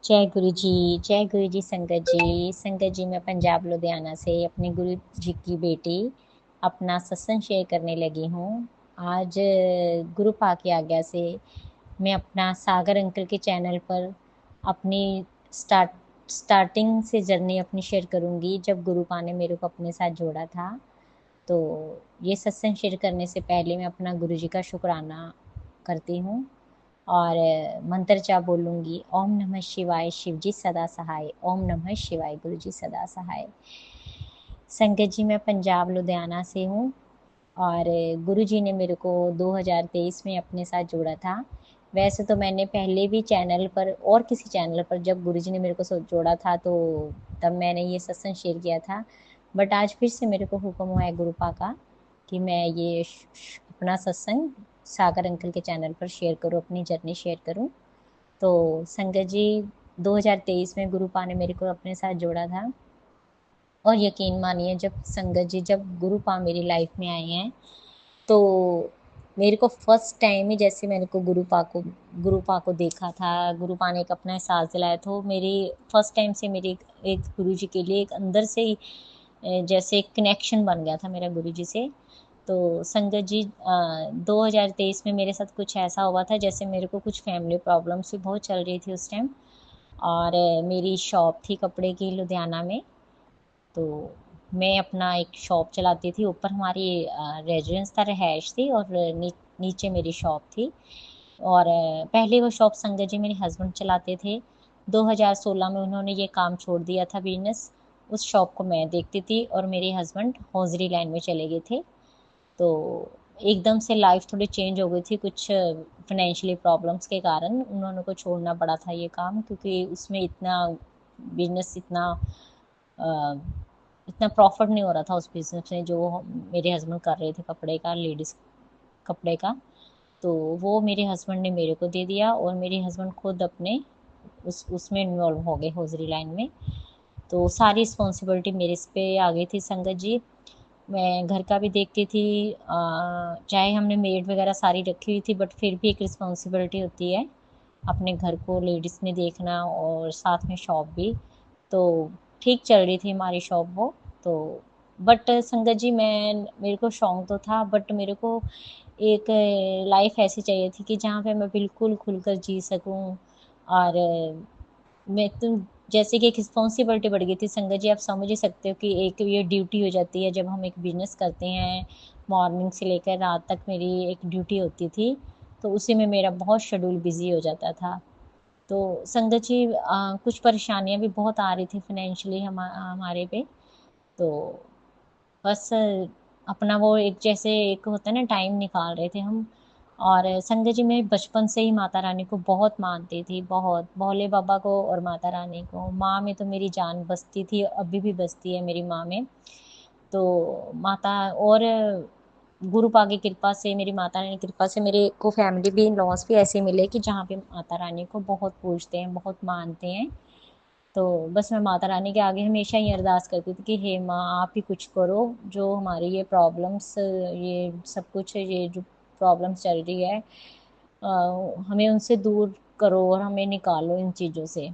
जय गुरु जी संगत जी। संगत जी, मैं पंजाब लुधियाना से अपने गुरु जी की बेटी अपना सत्संग शेयर करने लगी हूँ। आज गुरु पा की आज्ञा से मैं अपना सागर अंकल के चैनल पर अपनी स्टार्टिंग से जर्नी अपनी शेयर करूँगी, जब गुरु पा ने मेरे को अपने साथ जोड़ा था। तो ये सत्संग शेयर करने से पहले मैं अपना गुरु जी का शुक्राना करती हूँ और मंत्र जाप बोलूँगी। ओम नमः शिवाय, शिव जी सदा सहाय। ओम नमः शिवाय, गुरु जी सदा सहाय। संगत जी, मैं पंजाब लुधियाना से हूँ और गुरु जी ने मेरे को 2023 में अपने साथ जोड़ा था। वैसे तो मैंने पहले भी चैनल पर और किसी चैनल पर जब गुरु जी ने मेरे को जोड़ा था तो तब मैंने ये सत्संग शेयर किया था, बट आज फिर से मेरे को हुक्म हुआ है गुरुपा का कि मैं ये अपना सत्संग सागर अंकल के चैनल पर शेयर करूँ, अपनी जर्नी शेयर करूँ। तो संगत जी, 2023 में गुरुपा ने मेरे को अपने साथ जोड़ा था और यकीन मानिए जब संगत जी, जब गुरुपा मेरी लाइफ में आए हैं तो मेरे को फर्स्ट टाइम ही जैसे मैंने को गुरुपा को देखा था, गुरुपा ने एक अपना एहसास दिलाया, तो मेरी फर्स्ट टाइम से मेरी एक गुरु जी के लिए एक अंदर से ही जैसे एक कनेक्शन बन गया था मेरा गुरु जी से। तो संगत जी, 2023 में मेरे साथ कुछ ऐसा हुआ था, जैसे मेरे को कुछ फैमिली प्रॉब्लम्स भी बहुत चल रही थी उस टाइम। और मेरी शॉप थी कपड़े की लुधियाना में। तो मैं अपना एक शॉप चलाती थी, ऊपर हमारी रेजिडेंस था, रहायश थी, और नीचे मेरी शॉप थी। और पहले वो शॉप संगत जी मेरे हस्बैंड चलाते थे। 2016 में उन्होंने ये काम छोड़ दिया था बिजनेस। उस शॉप को मैं देखती थी और मेरे हस्बैंड हौजरी लाइन में चले गए थे। तो एकदम से लाइफ थोड़ी चेंज हो गई थी, कुछ फाइनेंशियली प्रॉब्लम्स के कारण उन्होंने को छोड़ना पड़ा था ये काम, क्योंकि उसमें इतना बिजनेस अ, इतना प्रॉफिट नहीं हो रहा था उस बिजनेस में जो मेरे हस्बैंड कर रहे थे कपड़े का, लेडीज़ कपड़े का। तो वो मेरे हस्बैंड ने मेरे को दे दिया और मेरे हस्बैंड खुद अपने उसमें इन्वॉल्व हो गए हौजरी लाइन में। तो सारी रिस्पॉन्सिबिलिटी मेरे इस पे आ गई थी संगत जी। मैं घर का भी देखती थी, चाहे हमने मेड वगैरह सारी रखी हुई थी, बट फिर भी एक रिस्पॉन्सिबिलिटी होती है अपने घर को लेडीज़ ने देखना और साथ में शॉप भी। तो ठीक चल रही थी हमारी शॉप वो। तो बट संगत जी, मैं मेरे को शौक तो था, बट मेरे को एक लाइफ ऐसी चाहिए थी कि जहाँ पे मैं बिल्कुल खुलकर जी सकूँ। और मैं तो जैसे कि एक रिस्पॉन्सिबिलिटी बढ़ गई थी संगत जी, आप समझ ही सकते हो कि एक ये ड्यूटी हो जाती है जब हम एक बिजनेस करते हैं। मॉर्निंग से लेकर रात तक मेरी एक ड्यूटी होती थी, तो उसी में मेरा बहुत शेड्यूल बिजी हो जाता था। तो संगत जी, कुछ परेशानियां भी बहुत आ रही थी फाइनेंशियली हमारे पे। तो बस अपना वो एक जैसे एक होता है ना, टाइम निकाल रहे थे हम। और संगत जी, मैं बचपन से ही माता रानी को बहुत मानती थी, बहुत, भोले बाबा को और माता रानी को। माँ में तो मेरी जान बसती थी, अभी भी बसती है मेरी माँ में। तो माता और गुरु पा की कृपा से, मेरी माता रानी की कृपा से मेरे को फैमिली भी, इन लॉज भी ऐसे मिले कि जहाँ पे माता रानी को बहुत पूजते हैं, बहुत मानते हैं। तो बस मैं माता रानी के आगे हमेशा ये अरदास करती थी कि हे माँ, आप ही कुछ करो, जो हमारी ये प्रॉब्लम्स, ये सब कुछ, ये जो प्रॉब्लम्स चल रही है, हमें उनसे दूर करो और हमें निकालो इन चीज़ों से।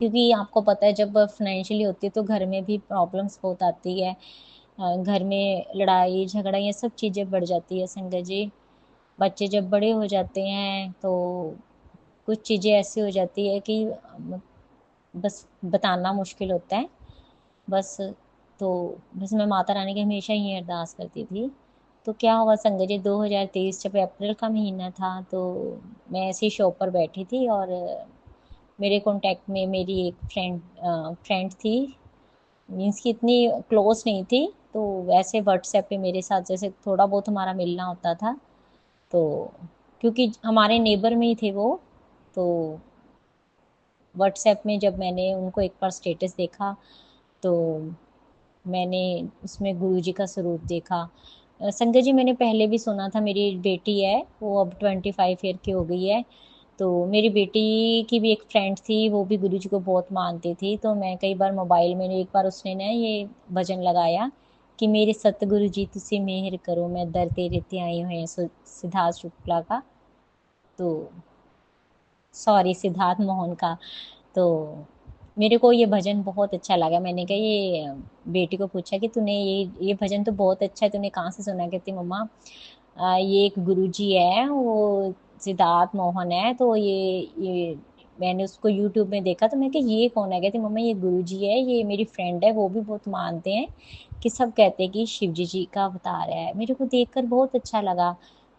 क्योंकि आपको पता है जब फाइनेंशियली होती है तो घर में भी प्रॉब्लम्स बहुत आती है। घर में लड़ाई झगड़ा ये सब चीज़ें बढ़ जाती है संगत जी। बच्चे जब बड़े हो जाते हैं तो कुछ चीज़ें ऐसी हो जाती है कि बस बताना मुश्किल होता है। बस, तो बस मैं माता रानी की हमेशा ही अरदास करती थी। तो क्या हुआ संगत जी, 2023 जब अप्रैल का महीना था तो मैं ऐसी शॉप पर बैठी थी और मेरे कांटेक्ट में मेरी एक फ्रेंड थी। मीन्स कि इतनी क्लोज नहीं थी, तो वैसे व्हाट्सएप पे मेरे साथ जैसे थोड़ा बहुत हमारा मिलना होता था। तो क्योंकि हमारे नेबर में ही थे वो, तो व्हाट्सएप में जब मैंने उनको एक बार स्टेटस देखा तो मैंने उसमें गुरु जी का स्वरूप देखा। संगत जी, मैंने पहले भी सुना था, मेरी बेटी है वो अब 25 ईयर की हो गई है। तो मेरी बेटी की भी एक फ्रेंड थी, वो भी गुरु जी को बहुत मानती थी। तो मैं कई बार मोबाइल में एक बार उसने ना ये भजन लगाया कि मेरे सतगुरु जी तुझसे मेहर करो, मैं दर तेरे ते आई हुए, सिद्धार्थ शुक्ला का। तो सॉरी, सिद्धार्थ मोहन का। तो मेरे को ये भजन बहुत अच्छा लगा। मैंने कहा ये बेटी को पूछा कि तूने ये भजन तो बहुत अच्छा है, तूने कहाँ से सुना? कहती मम्मा ये एक गुरुजी है, वो सिद्धार्थ मोहन है, तो ये मैंने उसको यूट्यूब में देखा, तो मैं कहा ये कौन है? कहती मम्मा ये गुरुजी है, ये मेरी फ्रेंड है, वो भी बहुत मानते हैं कि सब कहते हैं कि शिव जी का अवतार है। मेरे को देखकर बहुत अच्छा लगा।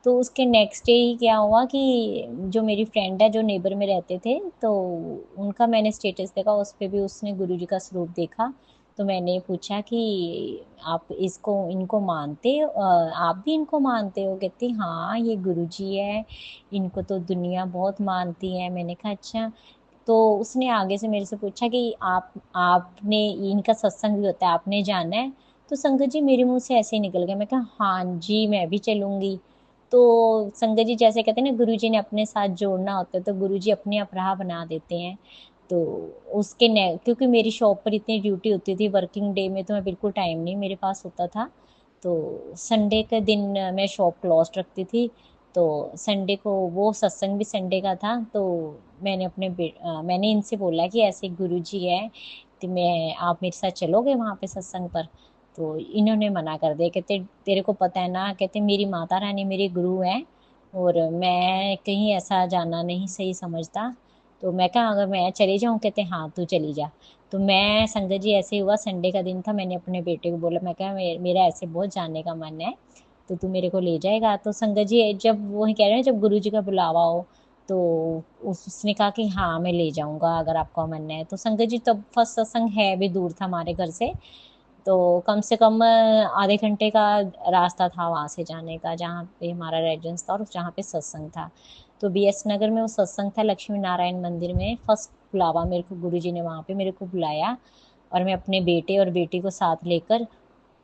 तो उसके नेक्स्ट डे ही क्या हुआ कि जो मेरी फ्रेंड है, जो नेबर में रहते थे, तो उनका मैंने स्टेटस देखा, उस पे भी उसने गुरुजी का स्वरूप देखा। तो मैंने पूछा कि आप इसको इनको मानते हो, आप भी इनको मानते हो? कहती हाँ ये गुरुजी है, इनको तो दुनिया बहुत मानती है। मैंने कहा अच्छा। तो उसने आगे से मेरे से पूछा कि आपने इनका सत्संग भी होता है, आपने जाना है? तो संगत जी मेरे मुंह से ऐसे ही निकल गया। मैं कहा हाँ जी मैं भी चलूंगी। तो संगत जी जैसे कहते हैं ना, गुरु जी ने अपने साथ जोड़ना होता है, तो गुरु जी अपने आप राह बना देते हैं। तो क्योंकि मेरी शॉप पर इतनी ड्यूटी होती थी, वर्किंग डे में तो मैं बिल्कुल टाइम नहीं मेरे पास होता था। तो संडे के दिन मैं शॉप क्लोज रखती थी। तो संडे को वो सत्संग भी संडे का था। तो मैंने इनसे बोला कि ऐसे गुरुजी है, तो मैं आप मेरे साथ चलोगे वहाँ पे सत्संग पर? तो इन्होंने मना कर दिया। कहते तेरे को पता है ना, कहते मेरी माता रानी मेरी गुरु है, और मैं कहीं ऐसा जाना नहीं सही समझता। तो मैं कहा अगर मैं चली जाऊँ? कहते हाँ तू चली जा। तो मैं संगत जी ऐसे हुआ, संडे का दिन था, मैंने अपने बेटे को बोला, मैं कहा मेरा ऐसे बहुत जाने का मन है, तो तू मेरे को ले जाएगा? तो संगत जी जब वो कह रहे हैं जब गुरु जी का बुलावा हो, तो उसने कहा कि हाँ मैं ले जाऊंगा अगर आपका मन है। तो संगत जी तब फर्स्ट सत्संग है भी दूर था हमारे घर से, तो कम से कम आधे घंटे का रास्ता था वहाँ से जाने का, जहाँ पे हमारा रेजिडेंस था और जहाँ पे सत्संग था। तो BS नगर में वो सत्संग था, लक्ष्मी नारायण मंदिर में। फर्स्ट बुलावा मेरे को गुरु जी ने वहाँ पे मेरे को बुलाया, और मैं अपने बेटे और बेटी को साथ लेकर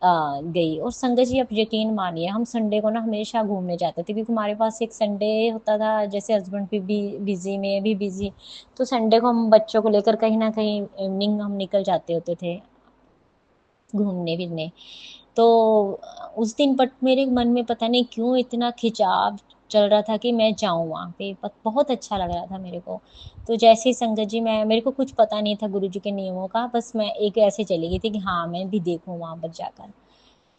गई। और संगत जी आप यकीन मानिए, हम संडे को ना हमेशा घूमने जाते थे, क्योंकि हमारे पास एक संडे होता था, जैसे हस्बैंड भी बिजी, मैं भी बिजी, तो संडे को हम बच्चों को लेकर कहीं ना कहीं इवनिंग हम निकल जाते होते थे घूमने फिरने। तो उस दिन बट मेरे मन में पता नहीं क्यों इतना खिंचाव चल रहा था कि मैं जाऊं वहां पे, बहुत अच्छा लग रहा था मेरे को। तो जैसे ही संगत जी, मैं मेरे को कुछ पता नहीं था गुरु जी के नियमों का, बस मैं एक ऐसे चली गई थी कि हाँ मैं भी देखूं वहां पर जाकर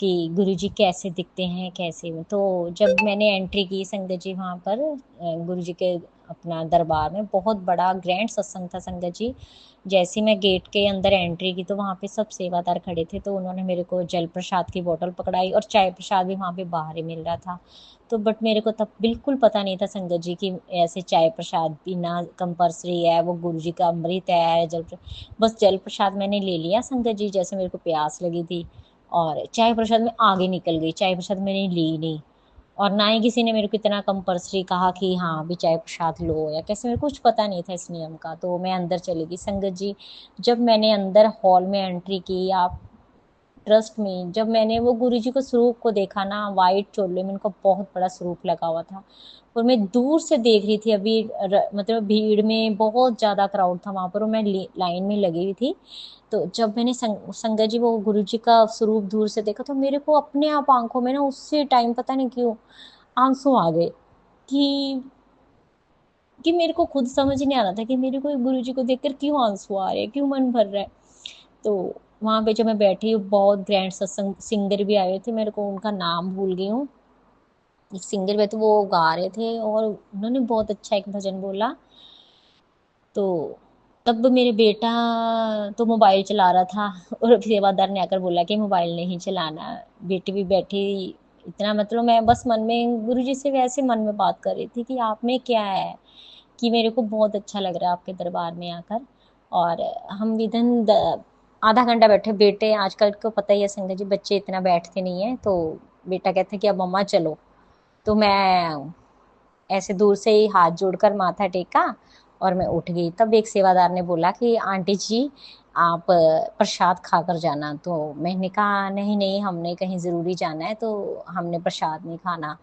कि गुरुजी कैसे दिखते हैं, कैसे। तो जब मैंने एंट्री की संगत जी वहाँ पर गुरुजी के अपना दरबार में, बहुत बड़ा ग्रैंड सत्संग था संगत जी। जैसे ही मैं गेट के अंदर एंट्री की, तो वहाँ पे सब सेवादार खड़े थे, तो उन्होंने मेरे को जल प्रसाद की बोतल पकड़ाई, और चाय प्रसाद भी वहाँ पे बाहर ही मिल रहा था। तो बट मेरे को तब बिल्कुल पता नहीं था संगत जी की ऐसे चाय प्रसाद पीना कंपल्सरी है, वो गुरु जी का अमृत है बस जल प्रसाद मैंने ले लिया संगत जी, जैसे मेरे को प्यास लगी थी, और चाय प्रसाद में आगे निकल गई। चाय प्रसाद मैंने ली नहीं, और ना ही किसी ने मेरे को इतना कंपल्सरी कहा कि हाँ भी चाय प्रसाद लो या कैसे, मेरे को कुछ पता नहीं था इस नियम का। तो मैं अंदर चली गई संगत जी। जब मैंने अंदर हॉल में एंट्री की, आप ट्रस्ट में, जब मैंने वो गुरुजी को स्वरूप को देखा ना, वाइट चोले में उनका बहुत बड़ा स्वरूप लगा हुआ था, और मैं दूर से देख रही थी। अभी मतलब भीड़ में बहुत ज्यादा क्राउड था वहां पर, और मैं लाइन में लगी हुई थी। तो जब मैंने संगत जी वो गुरु जी का स्वरूप दूर से देखा, तो मेरे को अपने आप आंखों में ना उसी टाइम पता नहीं क्यों आंसू आ गए, कि मेरे को खुद समझ नहीं आ रहा था कि मेरे को गुरु जी को देखकर क्यों आंसू आ रहे हैं, क्यों मन भर रहा है। तो वहां पे जब मैं बैठी हूँ, बहुत ग्रैंड सत्संग सिंगर भी आए थे, मेरे को उनका नाम भूल गई हूँ। एक सिंगर भी थे, वो गा रहे थे, और उन्होंने बहुत अच्छा एक भजन बोला। तो तब मेरे बेटा तो मोबाइल चला रहा था, और सेवादार ने आकर बोला कि मोबाइल नहीं चलाना। बेटी भी बैठी, इतना मतलब मैं बस मन में गुरुजी से वैसे मन में बात कर रही थी कि आप में क्या है, कि मेरे को बहुत अच्छा लग रहा है आपके दरबार में आकर। और हम विदन आधा घंटा बैठे। बेटे आजकल को पता ही है संगत जी, बच्चे इतना बैठते नहीं है, तो बेटा कहते कि अब मम्मा चलो। तो मैं ऐसे दूर से ही हाथ जोड़कर माथा टेका, और मैं उठ गई। तब एक सेवादार ने बोला कि आंटी जी आप प्रसाद खाकर जाना। तो मैंने कहा नहीं नहीं, हमने कहीं ज़रूरी जाना है, तो हमने प्रसाद नहीं खाना,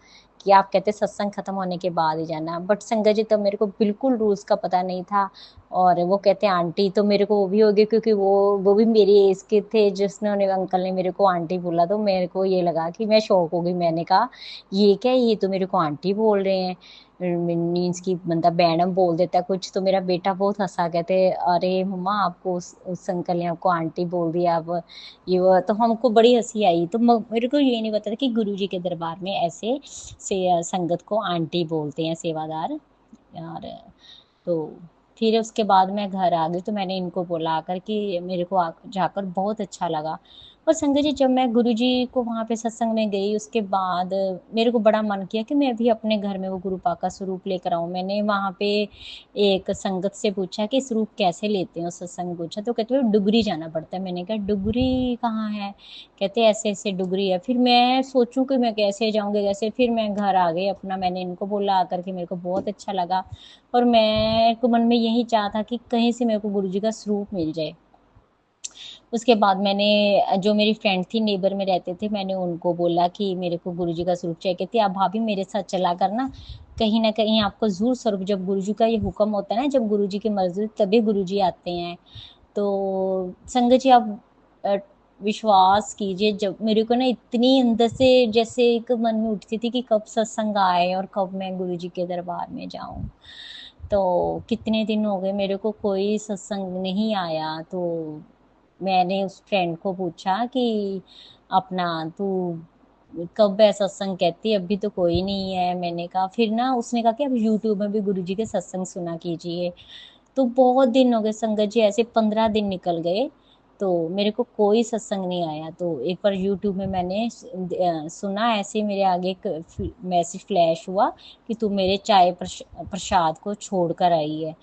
कि आप कहते सत्संग खत्म होने के बाद ही जाना। बट संगत जी तब मेरे को बिल्कुल रूल्स का पता नहीं था, और वो कहते आंटी, तो मेरे को वो भी हो गया, क्योंकि वो भी मेरी एज के थे, जिसने अंकल ने मेरे को आंटी बोला, तो मेरे को ये लगा कि मैं शौक हो गई। मैंने कहा ये क्या, ये तो मेरे को आंटी बोल रहे हैं। मीन्स की बंदा मैडम बोल देता है कुछ, तो मेरा बेटा बहुत हंसा, कहते अरे मम्मा आपको उस अंकल ने आपको आंटी बोल दिया, अब ये वो, तो हमको बड़ी हंसी आई। तो मेरे को ये नहीं पता था कि गुरुजी के दरबार में ऐसे से संगत को आंटी बोलते हैं, सेवादार। और तो फिर उसके बाद मैं घर आ गई, तो मैंने इनको बोला आकर कि मेरे को जाकर बहुत अच्छा लगा। और संगत जी, जब मैं गुरुजी को वहाँ पे सत्संग में गई, उसके बाद मेरे को बड़ा मन किया कि मैं भी अपने घर में वो गुरुपा का स्वरूप लेकर आऊँ। मैंने वहाँ पे एक संगत से पूछा कि स्वरूप कैसे लेते हो, सत्संग पूछा, तो कहते हैं डुगरी जाना पड़ता है। मैंने कहा डुगरी कहाँ है? कहते ऐसे ऐसे डुगरी है। फिर मैं सोचूं कि मैं कैसे जाऊंगी कैसे, फिर मैं घर आ गई अपना, मैंने इनको बोला आकर के, मेरे को बहुत अच्छा लगा। और मैं को मन में यही चाह था कि कहीं से मेरे को गुरुजी का स्वरूप मिल जाए। उसके बाद मैंने, जो मेरी फ्रेंड थी नेबर में रहते थे, मैंने उनको बोला कि मेरे को गुरुजी का स्वरूप चाहिए। कहती आप भाभी मेरे साथ चला करना, कहीं ना कहीं आपको जरूर स्वरूप, जब गुरुजी का ये हुक्म होता है ना, जब गुरुजी की मर्जी तभी गुरुजी आते हैं। तो संगत जी आप विश्वास कीजिए, जब मेरे को ना इतनी अंदर से जैसे एक मन में उठती थी कि कब सत्संग आए और कब मैं गुरुजी के दरबार में जाऊं। तो कितने दिन हो गए मेरे को कोई सत्संग नहीं आया। तो मैंने उस फ्रेंड को पूछा कि अपना तू कब है सत्संग? कहती अभी तो कोई नहीं है। मैंने कहा, फिर ना उसने कहा कि अब यूट्यूब में भी गुरुजी के सत्संग सुना कीजिए। तो बहुत दिन हो गए संगत जी, ऐसे 15 दिन निकल गए, तो मेरे को कोई सत्संग नहीं आया। तो एक बार यूट्यूब में मैंने सुना, ऐसे ही मेरे आगे एक मैसेज फ्लैश हुआ कि तू मेरे चाय प्रसाद को छोड़कर आई है।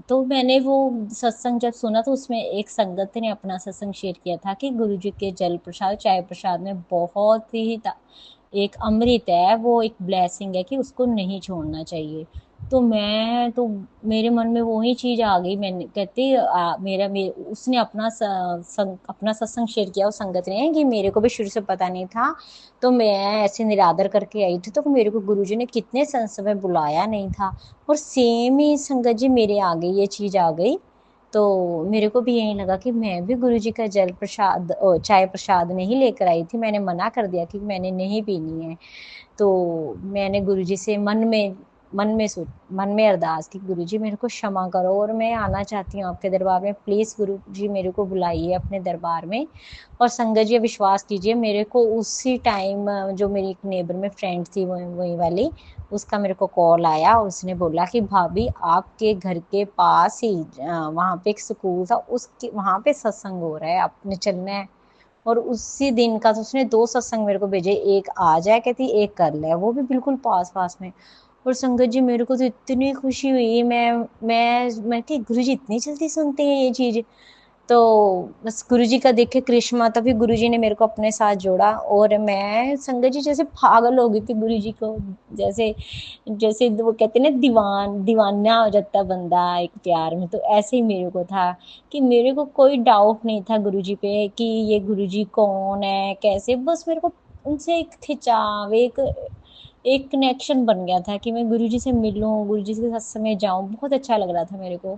तो मैंने वो सत्संग जब सुना, तो उसमें एक संगत ने अपना सत्संग शेयर किया था कि गुरुजी के जल प्रसाद चाय प्रसाद में बहुत ही एक अमृत है, वो एक ब्लेसिंग है कि उसको नहीं छोड़ना चाहिए। तो मैं तो मेरे मन में वही चीज आ गई। मैंने कहती उसने अपना सत्संग शेयर किया उस संगत ने, कि मेरे को भी शुरू से पता नहीं था, तो मैं ऐसे निरादर करके आई थी, तो मेरे को गुरुजी ने कितने संत में बुलाया नहीं था। और सेम ही संगत जी मेरे आ गई, ये चीज आ गई। तो मेरे को भी यही लगा कि मैं भी गुरुजी का जल प्रसाद चाय प्रसाद नहीं लेकर आई थी, मैंने मना कर दिया कि मैंने नहीं पीनी है। तो मैंने गुरुजी से मन में अरदास की, गुरुजी मेरे को क्षमा करो और मैं आना चाहती हूँ आपके दरबार में, प्लीज गुरुजी मेरे को बुलाइए अपने दरबार में। और संगत जी विश्वास कीजिए, मेरे को उसी टाइम जो मेरी एक नेबर में फ्रेंड थी, वही वाली, उसका मेरे को कॉल आया। उसने बोला कि भाभी आपके घर के पास ही वहाँ पे एक स्कूल था, उसके वहाँ पे सत्संग हो रहा है, आपने चलना है। और उसी दिन का तो उसने 2 सत्संग मेरे को भेजे, एक आ जाए कहती, एक कर ले, वो भी बिल्कुल पास पास में। और संगत जी मेरे को तो इतनी खुशी हुई, मैं कि गुरु जी इतनी जल्दी सुनते हैं ये चीज। तो बस गुरु जी का देखे करिश्मा, तभी गुरु जी ने मेरे को अपने साथ जोड़ा। और मैं संगत जी जैसे पागल हो गई थी गुरु जी को, जैसे जैसे वो कहते हैं ना, दीवाना हो जाता बंदा एक प्यार में, तो ऐसे ही मेरे को था कि मेरे को कोई डाउट नहीं था गुरुजी पे कि ये गुरुजी कौन है कैसे, बस मेरे को उनसे एक खिंचाव, एक एक कनेक्शन बन गया था कि मैं गुरुजी से मिलूं, गुरुजी के साथ समय जाऊं, बहुत अच्छा लग रहा था मेरे को।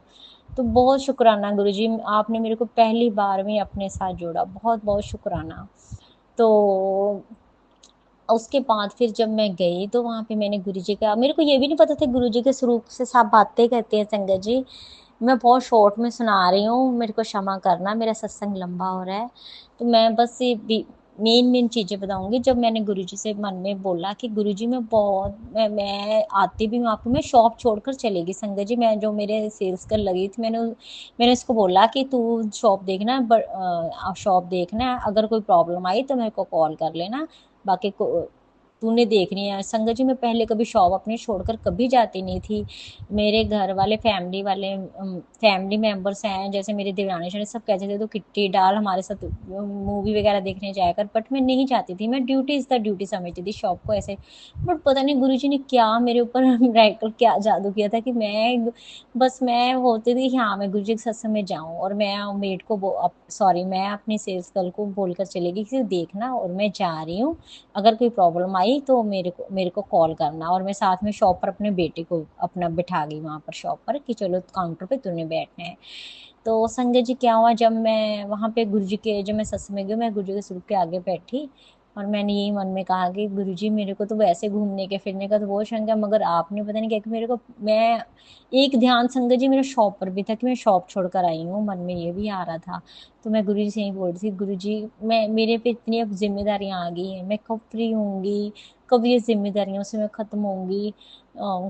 तो बहुत शुक्राना गुरुजी, आपने मेरे को पहली बार में अपने साथ जोड़ा, बहुत बहुत शुक्राना। तो उसके बाद फिर जब मैं गई, तो वहां पे मैंने गुरुजी का, मेरे को ये भी नहीं पता था गुरुजी के स्वरूप से सब बातें कहते हैं। संगत जी मैं बहुत शॉर्ट में सुना रही हूँ, मेरे को क्षमा करना, मेरा सत्संग लंबा हो रहा है। तो मैं बस ये मेन मेन चीजें बताऊंगी। जब मैंने गुरुजी से मन में बोला कि गुरुजी मैं आती भी हूँ आपको, मैं शॉप छोड़कर चलेगी संगत जी, मैं जो मेरे सेल्स कर लगी थी, मैंने उसको बोला कि तू शॉप देखना, शॉप देखना, अगर कोई प्रॉब्लम आई तो मेरे को कॉल कर लेना, बाकी को तूने देखनी है। संगत जी मैं पहले कभी शॉप अपनी छोड़कर कभी जाती नहीं थी। मेरे घर वाले फैमिली मेंबर्स हैं, जैसे मेरे देवरानी शरानी सब कहते थे तो किट्टी डाल हमारे साथ मूवी वगैरह देखने जाया कर, बट मैं नहीं चाहती थी, मैं ड्यूटी इज द ड्यूटी समझती थी शॉप को ऐसे। बट पता नहीं गुरुजी ने क्या मेरे ऊपर मेरेकल क्या जादू किया था कि मैं होती थी कि हाँ मैं गुरुजी के सत्संग में जाऊं, और मैं मेड को सॉरी मैं अपनी सेल्स गर्ल को बोलकर चलेगी कि देखना और मैं जा रही हूँ, अगर कोई प्रॉब्लम आई तो मेरे को कॉल करना। और मैं साथ में शॉप पर अपने बेटे को अपना बिठा गई वहां पर शॉप पर कि चलो काउंटर पे तूने बैठना है। तो संगत जी क्या हुआ, जब मैं वहां पे गुरुजी के, जब मैं सत्संग में गई, मैं गुरुजी के स्वरूप के आगे बैठी, और मैंने यही मन में कहा कि गुरुजी मेरे को तो वैसे घूमने के फिरने का तो बहुत शौक है, मगर आपने पता नहीं क्या कि मेरे को, मैं एक ध्यान संगत जी मेरा शॉप पर भी था कि मैं शॉप छोड़कर आई हूँ, मन में ये भी आ रहा था। तो मैं गुरुजी से यही बोल रही थी, गुरुजी मैं, मेरे पे इतनी अब जिम्मेदारियां आ गई हैं, मैं कब फ्री होंगी, कब ये जिम्मेदारियों से मैं खत्म होंगी,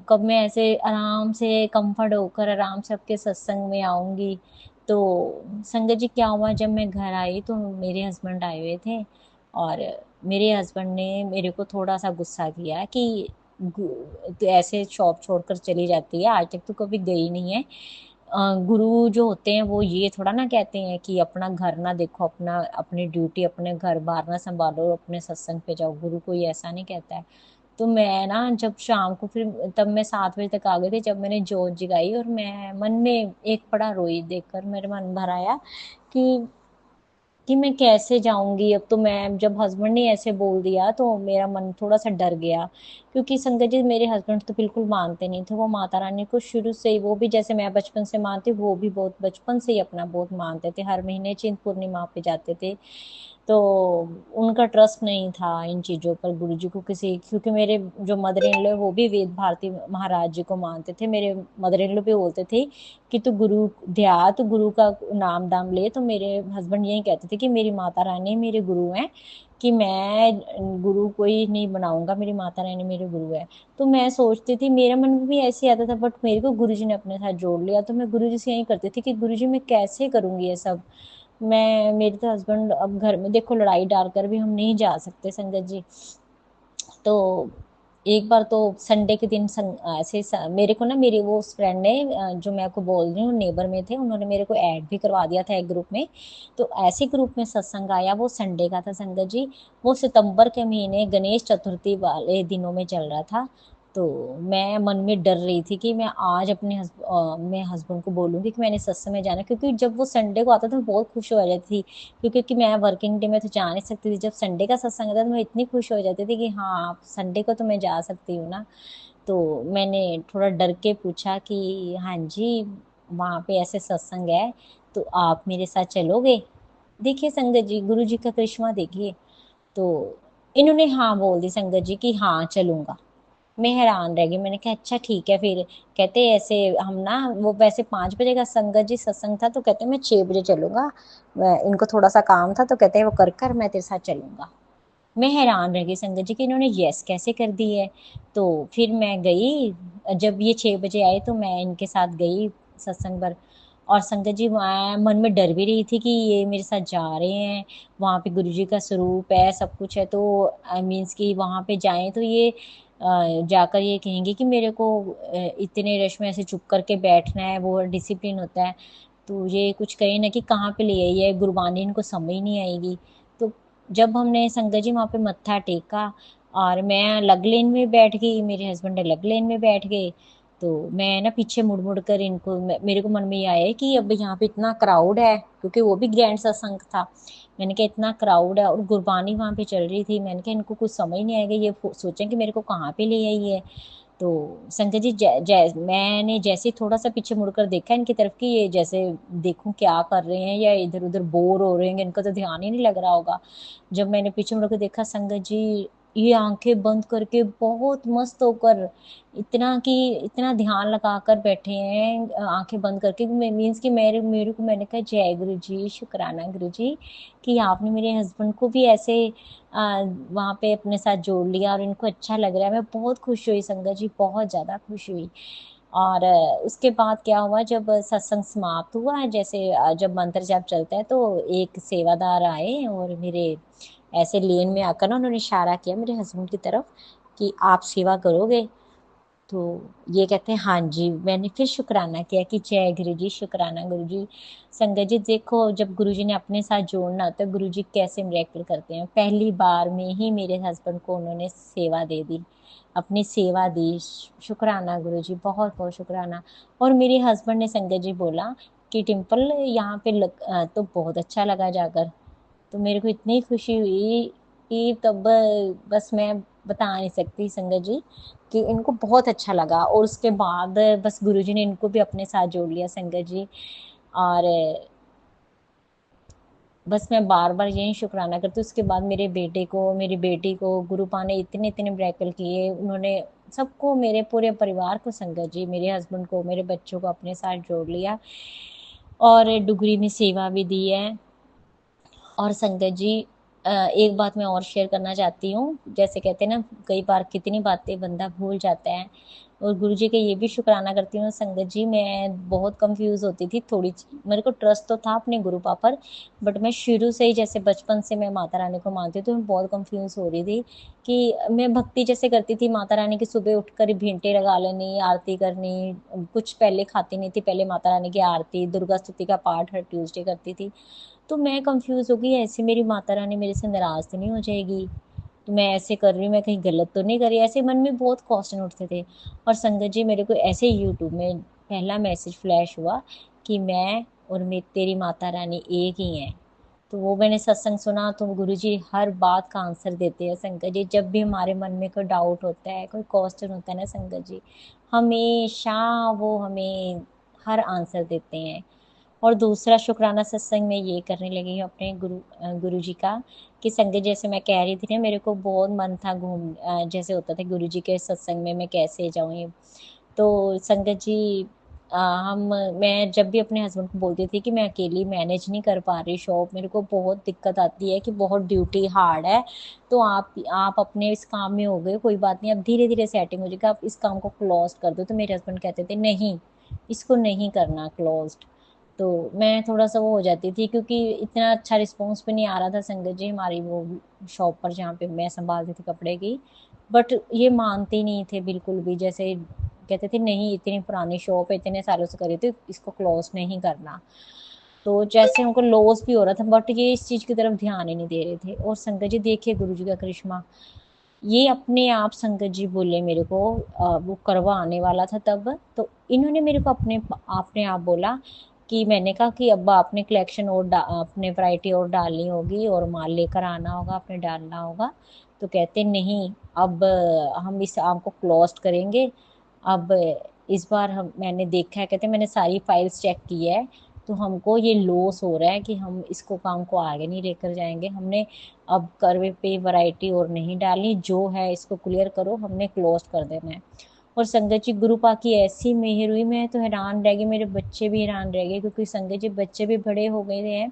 कब मैं ऐसे आराम से कंफर्ट होकर आराम से आपके सत्संग में आऊंगी। तो संगत जी क्या हुआ, जब मैं घर आई तो मेरे हस्बैंड आए हुए थे, और मेरे हस्बैंड ने मेरे को थोड़ा सा गुस्सा किया कि तो ऐसे शॉप छोड़कर चली जाती है, आज तक तो कभी गई नहीं है। गुरु जो होते हैं वो ये थोड़ा ना कहते हैं कि अपना घर ना देखो, अपना अपनी ड्यूटी, अपने घर बार ना संभालो, अपने सत्संग पे जाओ, गुरु कोई ऐसा नहीं कहता है। तो मैं ना जब शाम को फिर, तब मैं 7 बजे तक आ गई थी जब मैंने जोत जगाई, और मैं मन में एक बड़ा रोई, देखकर मेरे मन भर आया कि मैं कैसे जाऊंगी अब। तो मैं जब हस्बैंड ने ऐसे बोल दिया तो मेरा मन थोड़ा सा डर गया, क्योंकि संगत जी मेरे हस्बैंड तो बिल्कुल मानते नहीं थे, वो माता रानी को शुरू से ही, वो भी जैसे मैं बचपन से मानती, वो भी बहुत बचपन से ही अपना बहुत मानते थे, हर महीने चिंत पूर्णिमा पे जाते थे। तो उनका ट्रस्ट नहीं था इन चीज़ों पर गुरु जी को किसी, क्योंकि मेरे जो मदर इन लॉ वो भी वेद भारती महाराज जी को मानते थे, मेरे मदर इन लॉ भी बोलते थे कि तू गुरु ध्या, तू गुरु का नाम दाम ले। तो मेरे हस्बैंड यही कहते थे कि मेरी माता रानी मेरे गुरु हैं, कि मैं गुरु कोई नहीं बनाऊंगा, मेरी माता रानी मेरे गुरु है। तो मैं सोचती थी, मेरे मन में भी ऐसे आता था, बट मेरे को गुरु जी ने अपने साथ जोड़ लिया। तो मैं गुरु जी से यही करती थी कि गुरु जी मैं कैसे करूंगी ये सब। मैं, मेरे तो हस्बैंड अब घर में देखो लड़ाई डालकर भी हम नहीं जा सकते संगत जी। तो एक बार तो संडे के दिन ऐसे मेरे को ना, मेरी वो उस फ्रेंड ने, जो मैं आपको बोल रही हूँ नेबर में थे, उन्होंने मेरे को ऐड भी करवा दिया था एक ग्रुप में। तो ऐसे ग्रुप में सत्संग आया, वो संडे का था संगत जी। वो सितंबर के महीने गणेश चतुर्थी वाले दिनों में चल रहा था। तो मैं मन में डर रही थी कि मैं आज अपने मैं हस्बैंड को बोलूंगी कि मैंने सत्संग में जाना, क्योंकि जब वो संडे को आता था मैं बहुत खुश हो जाती थी, क्योंकि मैं वर्किंग डे में तो जा नहीं सकती थी। जब संडे का सत्संग आता था तो मैं इतनी खुश हो जाती थी कि हाँ संडे को तो मैं जा सकती हूँ ना। तो मैंने थोड़ा डर के पूछा कि हाँ जी, वहाँ पे ऐसे सत्संग है, तो आप मेरे साथ चलोगे। देखिए संगत जी, गुरु जी का करिश्मा देखिए। तो इन्होंने हाँ बोल दी संगत जी कि हाँ चलूंगा। मैं हैरान रह गई, मैंने कहा अच्छा ठीक है फिर। कहते ऐसे हम ना, वो वैसे 5 बजे का संगत जी सत्संग था, तो कहते मैं 6 बजे चलूंगा, इनको थोड़ा सा काम था, तो कहते हैं वो कर कर मैं तेरे साथ चलूंगा। मैं हैरान रह गई संगत जी कि इन्होंने यस कैसे कर दी है। तो फिर मैं गई, जब ये 6 बजे आए तो मैं इनके साथ गई सत्संग पर। और संगत जी मैं मन में डर भी रही थी कि ये मेरे साथ जा रहे हैं, वहाँ पे गुरु जी का स्वरूप है, सब कुछ है, तो मीन्स कि वहाँ पे जाएं तो ये जाकर ये कहेंगे कि मेरे को इतने रश में ऐसे चुप करके बैठना है, वो डिसिप्लिन होता है। तो ये कुछ कहे ना कि कहाँ पे ले आई है गुरबानी, इनको समझ नहीं आएगी। तो जब हमने संगत जी वहाँ पे मत्था टेका, और मैं अलग लेन में बैठ गई, मेरे हस्बैंड अलग लेन में बैठ गए। तो मैं ना पीछे मुड़ मुड़ कर इनको, मेरे को मन में ये आया कि अब यहाँ पे इतना क्राउड है, क्योंकि वो भी ग्रैंड सत्संग था। मैंने कहा इतना क्राउड है और गुरबानी वहाँ पे चल रही थी, मैंने कहा इनको कुछ समझ नहीं आएगा, ये सोचें कि मेरे को कहाँ पे ले आई है। तो संजय जी मैंने जैसे ही थोड़ा सा पीछे मुड़कर देखा इनकी तरफ कि ये जैसे देखूं क्या कर रहे हैं या इधर उधर बोर हो रहे हैं, इनका तो ध्यान ही नहीं लग रहा होगा। जब मैंने पीछे मुड़कर देखा संगत जी, ये आंखें बंद करके बहुत मस्त होकर, इतना कि इतना ध्यान लगा कर बैठे हैं आंखें बंद करके, मीन्स कि मेरे मेरे को, मैंने कहा जय गुरु जी, शुक्राना गुरु जी कि आपने मेरे हस्बैंड को भी ऐसे वहाँ पे अपने साथ जोड़ लिया और इनको अच्छा लग रहा है। मैं बहुत खुश हुई संगत जी, बहुत ज़्यादा खुश हुई। और उसके बाद क्या हुआ, जब सत्संग समाप्त हुआ, जैसे जब मंत्र जाप चलता है, तो एक सेवादार आए और मेरे ऐसे लेन में आकर ना उन्होंने इशारा किया मेरे हस्बैंड की तरफ कि आप सेवा करोगे। तो ये कहते हैं हाँ जी। मैंने फिर शुक्राना किया कि जय गुरु जी, शुक्राना गुरु जी। संगत जी देखो, जब गुरु जी ने अपने साथ जोड़ना होता है, गुरु जी कैसे मिरेकल करते हैं। पहली बार में ही मेरे हस्बैंड को उन्होंने सेवा दे दी, अपनी सेवा दी। शुक्राना गुरु जी, बहुत बहुत शुक्राना। और मेरे हस्बैंड ने संगत जी बोला कि टिम्पल यहाँ पे तो बहुत अच्छा लगा जाकर। तो मेरे को इतनी खुशी हुई कि तब बस मैं बता नहीं सकती संगत जी कि इनको बहुत अच्छा लगा। और उसके बाद बस गुरुजी ने इनको भी अपने साथ जोड़ लिया संगत जी। और बस मैं बार बार यही शुक्राना करती हूँ। उसके बाद मेरे बेटे को, मेरी बेटी को गुरुपा ने इतने इतने मिरेकल किए, उन्होंने सबको, मेरे पूरे परिवार को, संगत जी, मेरे हस्बैंड को, मेरे बच्चों को अपने साथ जोड़ लिया और डुगरी में सेवा भी दी है। और संगत जी, एक बात मैं और शेयर करना चाहती हूँ। जैसे कहते हैं ना, कई बार कितनी बातें बंदा भूल जाता है, और गुरु जी के ये भी शुक्राना करती हूँ संगत जी। मैं बहुत कंफ्यूज होती थी थोड़ी, मेरे को ट्रस्ट तो था अपने गुरु पापा पर, बट मैं शुरू से ही, जैसे बचपन से मैं माता रानी को मानती हूँ, तो मैं बहुत कंफ्यूज हो रही थी कि मैं भक्ति जैसे करती थी माता रानी की, सुबह उठकर घंटे लगा लेनी, आरती करनी, कुछ पहले खाती नहीं थी, पहले माता रानी की आरती, दुर्गा स्तुति का पाठ हर ट्यूसडे करती थी। तो मैं कंफ्यूज हो गई, ऐसे मेरी माता रानी मेरे से नाराज तो नहीं हो जाएगी, तो मैं ऐसे कर रही हूँ, मैं कहीं गलत तो नहीं कर रही, ऐसे मन में बहुत क्वेश्चन उठते थे। और संगत जी, मेरे को ऐसे यूट्यूब में पहला मैसेज फ्लैश हुआ कि मैं और मैं तेरी माता रानी एक ही हैं। तो वो मैंने सत्संग सुना, तो गुरु जी हर बात का आंसर देते हैं संगत जी। जब भी हमारे मन में कोई डाउट होता है, कोई क्वेश्चन होता है ना संगत जी, हमेशा वो हमें हर आंसर देते हैं। और दूसरा शुक्राना सत्संग में ये करने लगी हूँ अपने गुरु जी का, कि संगत, जैसे मैं कह रही थी ना, मेरे को बहुत मन था जैसे होता था गुरु जी के सत्संग में मैं कैसे जाऊँ ये। तो संगत जी, हम मैं जब भी अपने हस्बैंड को बोलती थी कि मैं अकेली मैनेज नहीं कर पा रही शॉप, मेरे को बहुत दिक्कत आती है, कि बहुत ड्यूटी हार्ड है, तो आप अपने इस काम में हो गए, कोई बात नहीं, अब धीरे धीरे सेटिंग हो जाएगी, आप इस काम को क्लोज कर दो। तो मेरे हस्बैंड कहते थे नहीं, इसको नहीं करना क्लोज। तो मैं थोड़ा-सा वो हो जाती थी, क्योंकि इतना अच्छा रिस्पॉन्स भी नहीं आ रहा था संगत जी हमारी वो शॉप पर जहाँ पे मैं सँभालती थी कपड़े की। बट ये मानते नहीं थे बिल्कुल भी, जैसे कहते थे नहीं, इतनी पुरानी शॉप है, इतने सालों से कर रही थी, इसको क्लोज़ नहीं करना। तो जैसे उनको लॉस भी हो रहा था, बट ये इस चीज़ की तरफ ध्यान ही नहीं दे रहे थे। और संगत जी देखिए गुरु जी का करिश्मा, ये अपने आप संगत जी बोले मेरे को, वो करवा आने वाला था तब, तो इन्होंने मेरे को अपने आप बोला, कि मैंने कहा कि अब आपने कलेक्शन और आपने वैरायटी और डालनी होगी और माल लेकर आना होगा, आपने डालना होगा। तो कहते नहीं, अब हम इस आम को क्लोज करेंगे। अब इस बार हम मैंने देखा है, कहते मैंने सारी फाइल्स चेक की है, तो हमको ये लॉस हो रहा है कि हम इसको काम को आगे नहीं लेकर जाएंगे। हमने अब करवे पे वैरायटी और नहीं डालनी, जो है इसको क्लियर करो, हमने क्लोज कर देना है। और संगत जी गुरु पा की ऐसी मेहर हुई, मैं तो हैरान रह गई, मेरे बच्चे भी हैरान रह गए, क्योंकि संगत जी बच्चे भी बड़े हो गए हैं,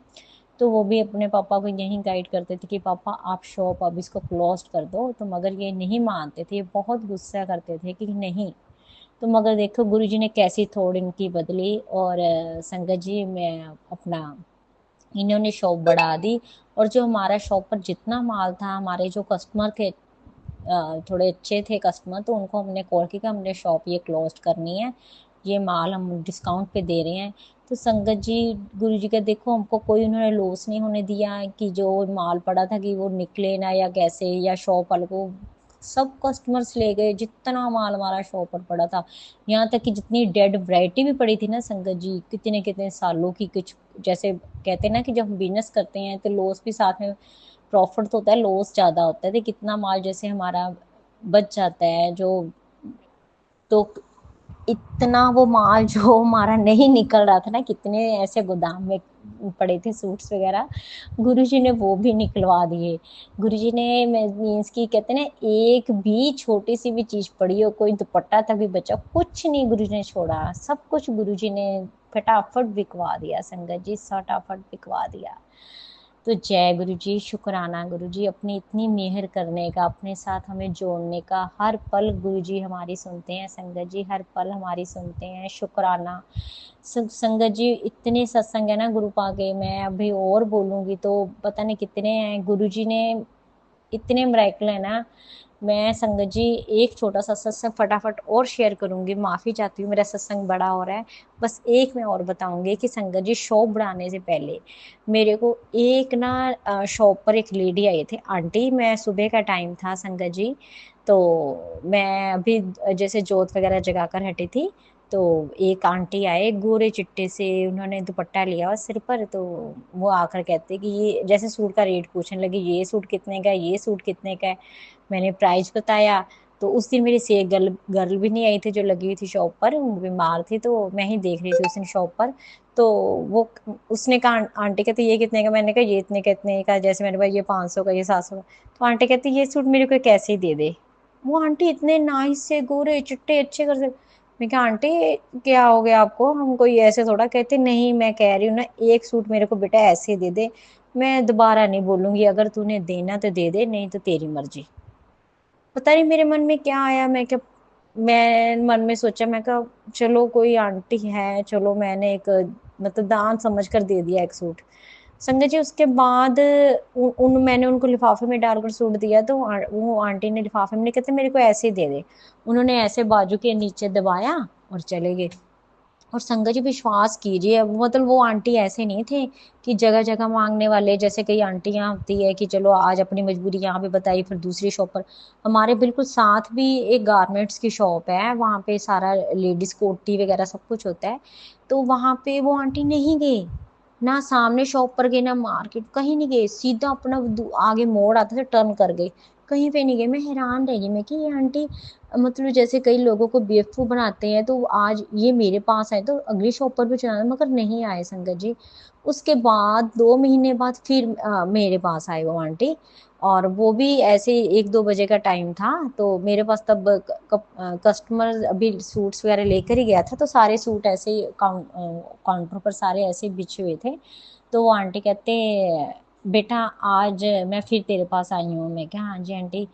तो वो भी अपने पापा को यही गाइड करते थे कि पापा आप शॉप अब इसको क्लोज कर दो। तो मगर ये नहीं मानते थे, ये बहुत गुस्सा करते थे कि नहीं। तो मगर देखो गुरु जी ने कैसी थोड़ इनकी बदली, और संगत जी मैं अपना, इन्होंने शॉप बढ़ा दी। और जो हमारा शॉप पर जितना माल था, हमारे जो कस्टमर थे, थोड़े अच्छे थे कस्टमर, तो उनको हमने कॉल किया कि हमने शॉप ये क्लोज करनी है, ये माल हम डिस्काउंट पे दे रहे हैं। तो संगत जी गुरु जी का देखो, हमको कोई उन्होंने लॉस नहीं होने दिया, कि जो माल पड़ा था कि वो निकले ना या कैसे, या शॉप वालों को, सब कस्टमर्स ले गए जितना माल हमारा शॉप पर पड़ा था। यहाँ तक कि जितनी डेड वैरायटी भी पड़ी थी ना संगत जी, कितने कितने सालों की, कुछ जैसे कहते हैं ना कि जब हम बिजनेस करते हैं तो लॉस भी साथ में, प्रॉफिट तो होता है, लॉस ज़्यादा होता है, तो कितना माल जैसे हमारा बच जाता है जो, तो इतना वो माल जो हमारा नहीं निकल रहा था ना, कितने ऐसे गोदाम में पड़े थे सूट्स वगैरह, गुरुजी ने वो भी निकलवा दिए। गुरुजी ने, मीन्स की कहते हैं ना, एक भी छोटी सी भी चीज पड़ी हो, कोई दुपट्टा तक भी बचा, कुछ नहीं गुरुजी ने छोड़ा, सब कुछ गुरुजी ने फटाफट बिकवा दिया संगत जी, फटाफट बिकवा दिया। तो जय गुरु जी, शुक्राना गुरु जी, अपनी इतनी मेहर करने का, अपने साथ हमें जोड़ने का। हर पल गुरु जी हमारी सुनते हैं संगत जी, हर पल हमारी सुनते हैं, शुक्राना। संगत जी इतने सत्संग है ना गुरु पाके, मैं अभी और बोलूंगी तो पता नहीं कितने हैं। गुरु जी ने इतने मिरेकल है ना। मैं संगत जी एक छोटा सा सत्संग फटाफट और शेयर करूंगी, माफी चाहती हूँ, मेरा सत्संग बड़ा हो रहा है। बस एक मैं और बताऊंगी कि संगत जी शॉप बढ़ाने से पहले मेरे को एक ना शॉप पर एक लेडी आई थी, आंटी, मैं सुबह का टाइम था संगत जी, तो मैं अभी जैसे जोत वगैरह जगा कर हटी थी, तो एक आंटी आए गोरे चिट्टे से, उन्होंने दुपट्टा लिया हुआ सिर पर, तो वो आकर कहते कि ये, जैसे सूट का रेट पूछने लगी, ये सूट कितने का है, ये सूट कितने का है। मैंने प्राइस बताया, तो उस दिन मेरी से गर्ल गर्ल भी नहीं आई थी जो लगी हुई थी शॉप पर, वो बीमार थी, तो मैं ही देख रही थी उस दिन शॉप पर। तो वो उसने कहा, आंटी कहती ये कितने का? मैंने कहा ये इतने का, इतने का। जैसे मैंने कहा ये 500 का, ये 700 का। तो आंटी कहती ये सूट मेरे को कैसे ही दे दे। वो आंटी इतने नाइस से, गोरे चिट्टे अच्छे कर से। मैं कहा आंटी क्या हो गया आपको, हम कोई ऐसे थोड़ा कहते। नहीं मैं कह रही हूँ ना, एक सूट मेरे को बेटा ऐसे दे दे, मैं दोबारा नहीं बोलूंगी, अगर तूने देना तो दे दे, नहीं तो तेरी मर्जी। पता नहीं मेरे मन में क्या आया, मैं मन में सोचा, मैं कहा चलो कोई आंटी है, चलो मैंने एक मतलब दान समझ कर दे दिया एक सूट। संगत जी उसके बाद मैंने उनको लिफाफे में डालकर सूट दिया, तो वो आंटी ने लिफाफे में नहीं, कहते मेरे को ऐसे ही दे दे। उन्होंने ऐसे बाजू के नीचे दबाया और चले गए। और संगत जी विश्वास कीजिए, मतलब वो आंटी ऐसे नहीं थे कि जगह जगह मांगने वाले, जैसे कई आंटियां होती है कि चलो आज अपनी मजबूरी यहाँ पे बताई, फिर दूसरी शॉप पर। हमारे बिल्कुल साथ भी एक गारमेंट्स की शॉप है, वहां पे सारा लेडीज कोटी वगैरह सब कुछ होता है। तो वहां पे वो आंटी नहीं गई, ना सामने शॉप पर गए, ना मार्केट, कहीं नहीं गए, सीधा अपना आगे मोड़ आता था टर्न कर गए, कहीं पे नहीं गए। मैं हैरान रह गई, मैं कि ये आंटी मतलब जैसे कई लोगों को बेवकूफ बनाते हैं, तो आज ये मेरे पास आए तो अगली शॉप पर भी चलाना, मगर नहीं आए संगत जी। उसके बाद 2 महीने बाद फिर मेरे पास आए वो आंटी। और वो भी ऐसे 1-2 बजे का टाइम था, तो मेरे पास तब कस्टमर अभी सूट्स वगैरह लेकर ही गया था, तो सारे सूट ऐसे काउंटर पर सारे ऐसे बिछे हुए थे। तो वो आंटी कहते बेटा आज मैं फिर तेरे पास आई हूँ। मैं क्या, हाँ जी आंटी।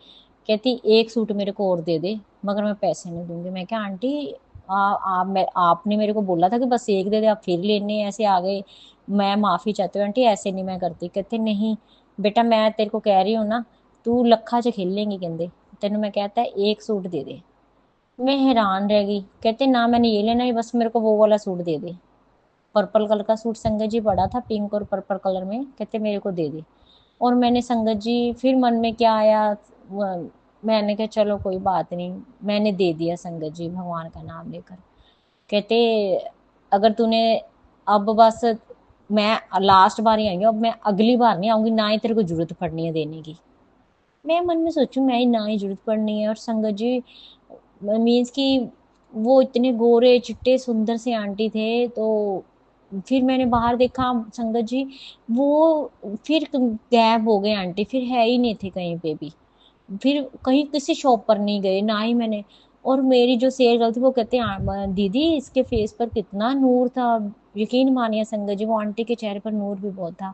कहती एक सूट मेरे को और दे दे, मगर मैं पैसे नहीं दूंगी। मैं क्या आंटी, आपने मेरे को बोला था कि बस एक दे दे, आप फिर लेने ऐसे आ गए। मैं माफी चाहती हूँ आंटी, ऐसे नहीं मैं करती। कहते नहीं बेटा, मैं तेरे को कह रही हूँ ना, तू लखा च खेल लेंगी, कहते तेन मैं कहता है एक सूट दे दे। मैं हैरान रह गई, कहते ना मैंने ये लेना है, बस मेरे को वो वाला सूट दे दे। पर्पल कलर का सूट संगत जी पड़ा था, पिंक और पर्पल कलर में, कहते मेरे को दे दे। और मैंने संगत जी फिर मन में क्या आया, मैंने कहा चलो कोई बात नहीं, मैंने दे दिया संगत जी भगवान का नाम लेकर। कहते अगर तूने अब बस, मैं लास्ट बार ही आई हूँ, अब मैं अगली बार नहीं आऊंगी, ना ही तेरे को जरूरत पड़नी है देने की। मैं मन में सोचूं मैं ही, ना ही जरूरत पड़नी है। और संगत जी मीन्स कि वो इतने गोरे चिट्टे सुंदर से आंटी थे। तो फिर मैंने बाहर देखा संगत जी, वो फिर गायब हो गए आंटी, फिर है ही नहीं थे कहीं पे भी। फिर कहीं किसी शॉप पर नहीं गए, ना ही मैंने। और मेरी जो सेल गर्ल थी वो कहते हैं दीदी इसके फेस पर कितना नूर था। यकीन मानिए संगत जी, वो आंटी के चेहरे पर नूर भी बहुत था।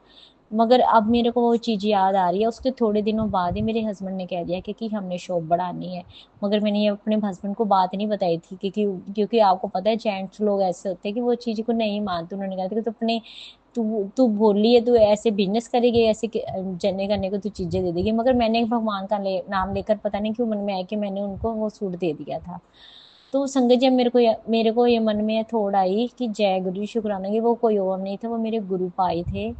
मगर अब मेरे को वो चीज़ याद आ रही है, उसके थोड़े दिनों बाद ही मेरे हस्बैंड ने कह दिया कि हमने शॉप बढ़ानी है। मगर मैंने ये अपने हस्बैंड को बात नहीं बताई थी, क्योंकि आपको पता है जेंट्स लोग ऐसे होते हैं कि वो चीज़ को नहीं मानते। उन्होंने कहा था कि तू तू बोली है, तू ऐसे बिजनेस करेगी, ऐसे जने करने को तू चीजें दे देगी। मगर मैंने भगवान का नाम लेकर पता नहीं क्यों मन में आया कि मैंने उनको वो सूट दे दिया था। तो संगत जी मेरे को ये मन में थोड़ा आई कि जय गुरु शुक्राना, कि वो कोई और नहीं था, वो मेरे गुरु पाई थे।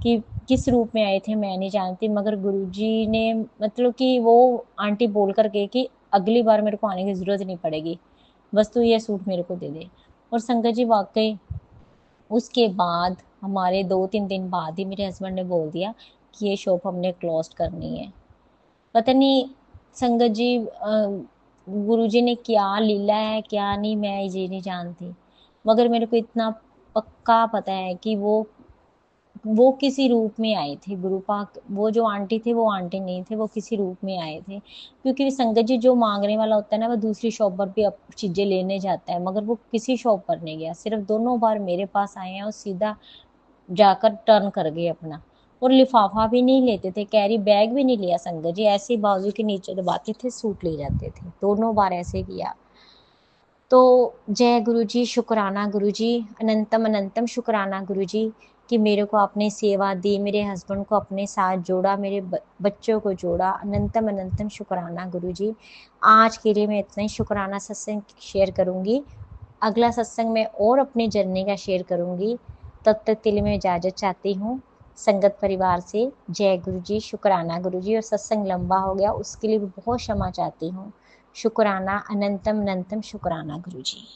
कि किस रूप में आए थे मैं नहीं जानती, मगर गुरु जी ने मतलब कि वो आंटी बोल कर गए कि अगली बार मेरे को आने की जरूरत नहीं पड़ेगी, बस तू ये सूट मेरे को दे दे। और संगत जी वाकई उसके बाद हमारे 2-3 दिन बाद ही मेरे हस्बैंड ने बोल दिया कि ये शॉप हमने क्लोज करनी है। पता नहीं संगत जी गुरुजी ने क्या लीला है क्या नहीं, मैं ये नहीं जानती। मगर मेरे को इतना पक्का पता है कि वो किसी रूप में आए थे गुरु पाक। वो जो आंटी थे वो आंटी नहीं थे, वो किसी रूप में आए थे। क्योंकि संगत जी जो मांगने वाला होता है ना, वो दूसरी शॉप पर भी अब चीजें लेने जाता है, मगर वो किसी शॉप पर नहीं गया, सिर्फ दोनों बार मेरे पास आए हैं और सीधा जाकर टर्न कर गए अपना। और लिफाफा भी नहीं लेते थे, कैरी बैग भी नहीं लिया संगत जी, ऐसे ही बाजू के नीचे दबाते थे, सूट ले जाते थे, दोनों बार ऐसे किया। तो जय गुरु जी, शुक्राना गुरु जी, अनंतम अनंतम शुक्राना गुरु जी, कि मेरे को आपने सेवा दी, मेरे हस्बैंड को अपने साथ जोड़ा, मेरे बच्चों को जोड़ा। अनंतम अनंतम शुक्राना गुरु जी। आज के लिए मैं इतना ही शुक्राना सत्संग शेयर करूंगी। अगला सत्संग में और अपनी जर्नी का शेयर करूंगी। तब तक के लिए मैं इजाजत चाहती हूँ संगत परिवार से। जय गुरु जी, शुक्राना गुरु जी। और सत्संग लंबा हो गया उसके लिए भी बहुत क्षमा चाहती हूँ। शुक्राना, अनंतम अनंतम शुक्राना गुरु जी।